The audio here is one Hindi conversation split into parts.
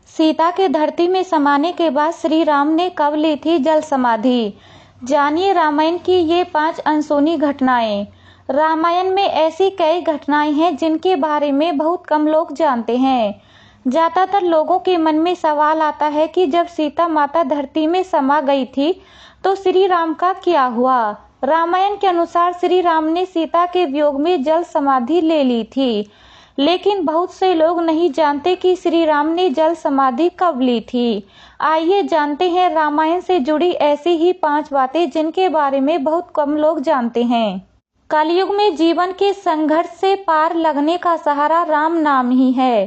सीता के धरती में समाने के बाद श्री राम ने कब ली थी जल समाधि? जानिए रामायण की ये 5 अनसुनी घटनाएं। रामायण में ऐसी कई घटनाएं हैं जिनके बारे में बहुत कम लोग जानते हैं। ज्यादातर लोगों के मन में सवाल आता है कि जब सीता माता धरती में समा गई थी तो श्री राम का क्या हुआ। रामायण के अनुसार श्री राम ने सीता के वियोग में जल समाधि ले ली थी, लेकिन बहुत से लोग नहीं जानते कि श्री राम ने जल समाधि कब ली थी। आइए जानते हैं रामायण से जुड़ी ऐसी ही 5 बातें जिनके बारे में बहुत कम लोग जानते हैं। कलयुग में जीवन के संघर्ष से पार लगने का सहारा राम नाम ही है।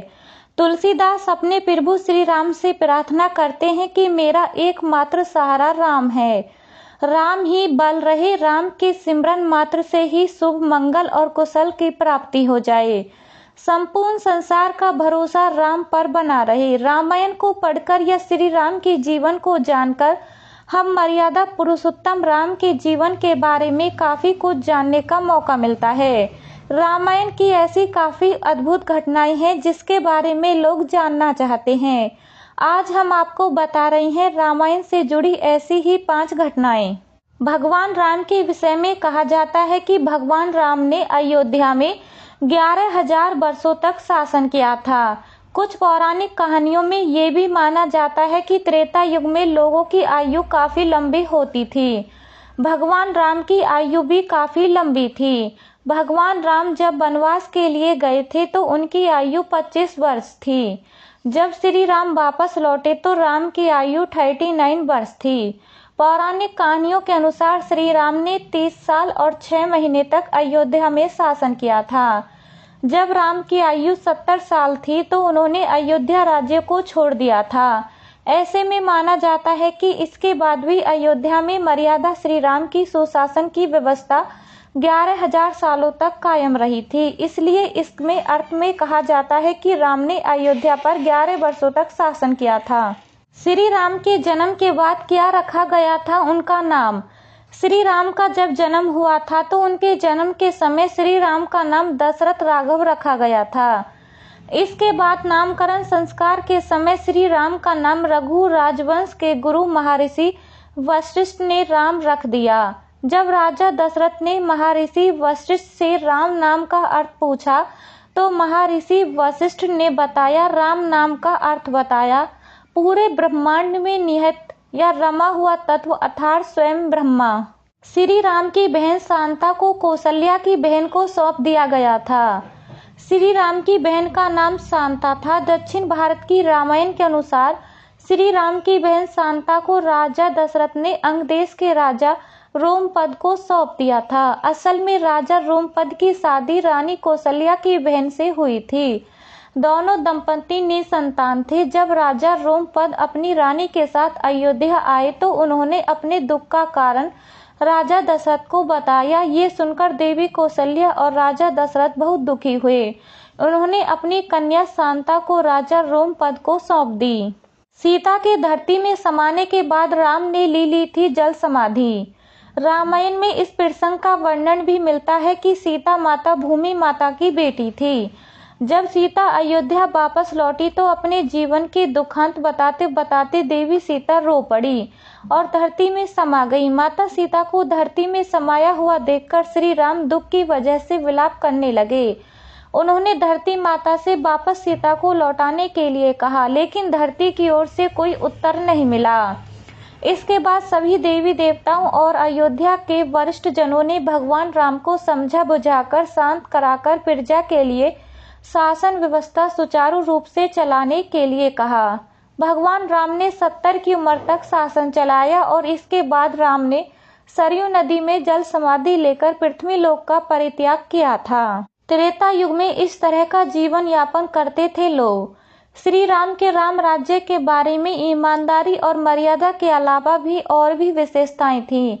तुलसीदास अपने प्रभु श्री राम से प्रार्थना करते हैं कि मेरा एकमात्र सहारा राम है। राम ही बल रहे, राम के सिमरन मात्र से ही शुभ मंगल और कुशल की प्राप्ति हो जाए। संपूर्ण संसार का भरोसा राम पर बना रहे। रामायण को पढ़कर या श्री राम के जीवन को जानकर हम मर्यादा पुरुषोत्तम राम के जीवन के बारे में काफी कुछ जानने का मौका मिलता है। रामायण की ऐसी काफी अद्भुत घटनाएं हैं जिसके बारे में लोग जानना चाहते हैं। आज हम आपको बता रहे हैं रामायण से जुड़ी ऐसी ही 5 घटनाएं। भगवान राम के विषय में कहा जाता है कि भगवान राम ने अयोध्या में 11,000 वर्षों तक शासन किया था। कुछ पौराणिक कहानियों में ये भी माना जाता है कि त्रेता युग में लोगों की आयु काफी लंबी होती थी। भगवान राम की आयु भी काफी लंबी थी। भगवान राम जब वनवास के लिए गए थे तो उनकी आयु 25 वर्ष थी। जब श्री राम वापस लौटे तो राम की आयु 39 वर्ष थी। पौराणिक कहानियों के अनुसार श्री राम ने 30 साल और 6 महीने तक अयोध्या में शासन किया था। जब राम की आयु 70 साल थी तो उन्होंने अयोध्या राज्य को छोड़ दिया था। ऐसे में माना जाता है कि इसके बाद भी अयोध्या में मर्यादा श्री राम की सुशासन की व्यवस्था 11,000 सालों तक कायम रही थी। इसलिए इसमें अर्थ में कहा जाता है कि राम ने अयोध्या पर 11 वर्षों तक शासन किया था। श्री राम के जन्म के बाद क्या रखा गया था उनका नाम? श्री राम का जब जन्म हुआ था तो उनके जन्म के समय श्री राम का नाम दशरथ राघव रखा गया था। इसके बाद नामकरण संस्कार के समय श्री राम का नाम रघु राजवंश के गुरु महर्षि वशिष्ठ ने राम रख दिया। जब राजा दशरथ ने महर्षि वशिष्ठ से राम नाम का अर्थ पूछा तो महर्षि वशिष्ठ ने बताया, राम नाम का अर्थ बताया, पूरे ब्रह्मांड में निहित या रमा हुआ तत्व अर्थात स्वयं ब्रह्मा। श्री राम की बहन शांता को कौशल्या की बहन को सौंप दिया गया था। श्री राम की बहन का नाम शांता था। दक्षिण भारत की रामायण के अनुसार श्री राम की बहन शांता को राजा दशरथ ने अंग देश के राजा रोमपद को सौंप दिया था। असल में राजा रोमपद की शादी रानी कौशल्या की बहन से हुई थी। दोनों दंपति निसंतान थे। जब राजा रोमपद अपनी रानी के साथ अयोध्या आए तो उन्होंने अपने दुख का कारण राजा दशरथ को बताया। ये सुनकर देवी कौशल्या और राजा दशरथ बहुत दुखी हुए। उन्होंने अपनी कन्या शांता को राजा रोमपद को सौंप दी। सीता के धरती में समाने के बाद राम ने ली थी जल समाधि। रामायण में इस प्रसंग का वर्णन भी मिलता है कि सीता माता भूमि माता की बेटी थी। जब सीता अयोध्या वापस लौटी तो अपने जीवन के दुखांत बताते बताते देवी सीता रो पड़ी और धरती में समा गई। माता सीता को धरती में समाया हुआ देखकर श्री राम दुख की वजह से विलाप करने लगे। उन्होंने धरती माता से वापस सीता को लौटाने के लिए कहा, लेकिन धरती की ओर से कोई उत्तर नहीं मिला। इसके बाद सभी देवी देवताओं और अयोध्या के वरिष्ठ जनों ने भगवान राम को समझा बुझाकर शांत कराकर प्रजा के लिए शासन व्यवस्था सुचारू रूप से चलाने के लिए कहा। भगवान राम ने 70 की उम्र तक शासन चलाया और इसके बाद राम ने सरयू नदी में जल समाधि लेकर पृथ्वी लोक का परित्याग किया था। त्रेता युग में इस तरह का जीवन यापन करते थे लोग। श्री राम के राम राज्य के बारे में ईमानदारी और मर्यादा के अलावा भी और भी विशेषताएं थीं।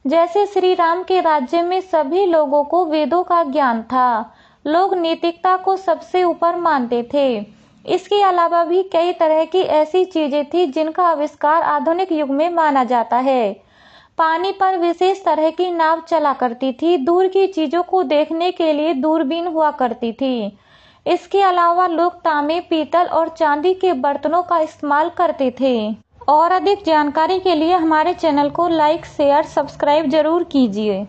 जैसे श्री राम के राज्य में सभी लोगों को वेदों का ज्ञान था। लोग नैतिकता को सबसे ऊपर मानते थे। इसके अलावा भी कई तरह की ऐसी चीजें थी जिनका आविष्कार आधुनिक युग में माना जाता है। पानी पर विशेष तरह की नाव चला करती थी। दूर की चीजों को देखने के लिए दूरबीन हुआ करती थी। इसके अलावा लोग तांबे, पीतल और चांदी के बर्तनों का इस्तेमाल करते थे। और अधिक जानकारी के लिए हमारे चैनल को लाइक, शेयर, सब्सक्राइब जरूर कीजिए।